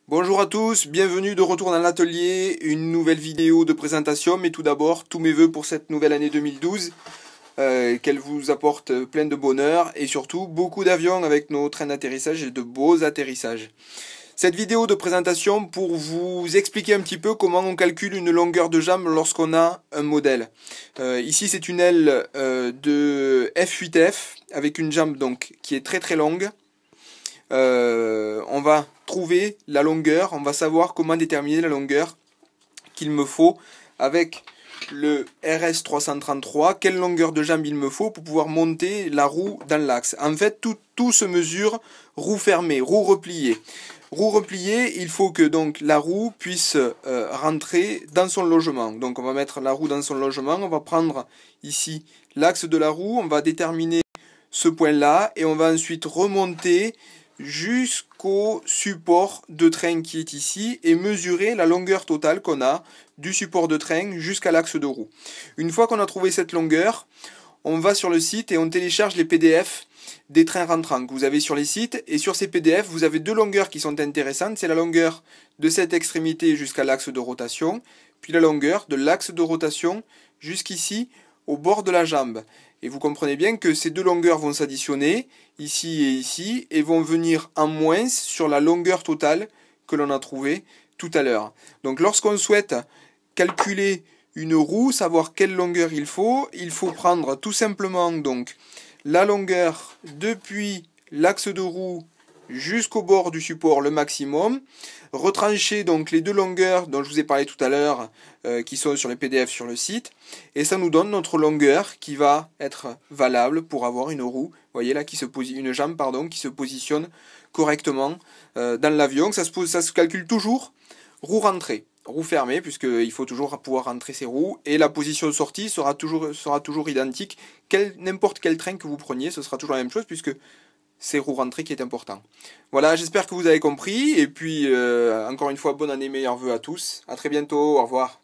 Bonjour à tous, bienvenue de retour dans l'atelier, une nouvelle vidéo de présentation, mais tout d'abord, tous mes vœux pour cette nouvelle année 2012, qu'elle vous apporte plein de bonheur et surtout beaucoup d'avions avec nos trains d'atterrissage et de beaux atterrissages. Cette vidéo de présentation pour vous expliquer un petit peu comment on calcule une longueur de jambe lorsqu'on a un modèle. Ici c'est une aile de F8F avec une jambe donc qui est très longue. On va trouver la longueur, on va savoir comment déterminer la longueur qu'il me faut avec le RS333, quelle longueur de jambe il me faut pour pouvoir monter la roue dans l'axe. En fait, tout se mesure roue fermée, roue repliée. Roue repliée, il faut que donc la roue puisse rentrer dans son logement. Donc on va mettre la roue dans son logement, on va prendre ici l'axe de la roue, on va déterminer ce point-là et on va ensuite remonter jusqu'au support de train qui est ici et mesurer la longueur totale qu'on a du support de train jusqu'à l'axe de roue. Une fois qu'on a trouvé cette longueur, on va sur le site et on télécharge les PDF des trains rentrants que vous avez sur les sites. Et sur ces PDF, vous avez deux longueurs qui sont intéressantes. C'est la longueur de cette extrémité jusqu'à l'axe de rotation, puis la longueur de l'axe de rotation jusqu'ici au bord de la jambe. Et vous comprenez bien que ces deux longueurs vont s'additionner, ici, et vont venir en moins sur la longueur totale que l'on a trouvée tout à l'heure. Donc lorsqu'on souhaite calculer une roue, savoir quelle longueur il faut prendre tout simplement donc la longueur depuis l'axe de roue jusqu'au bord du support le maximum, retrancher donc les deux longueurs dont je vous ai parlé tout à l'heure qui sont sur les PDF sur le site, et ça nous donne notre longueur qui va être valable pour avoir une roue, vous voyez là, une jambe pardon, qui se positionne correctement dans l'avion. Ça se calcule toujours roue rentrée, roue fermée, puisqu'il faut toujours pouvoir rentrer ses roues, et la position sortie sera toujours identique, n'importe quel train que vous preniez, ce sera toujours la même chose, puisque c'est roue rentrée qui est important. Voilà, j'espère que vous avez compris, et puis encore une fois, bonne année, meilleurs vœux à tous, à très bientôt, au revoir.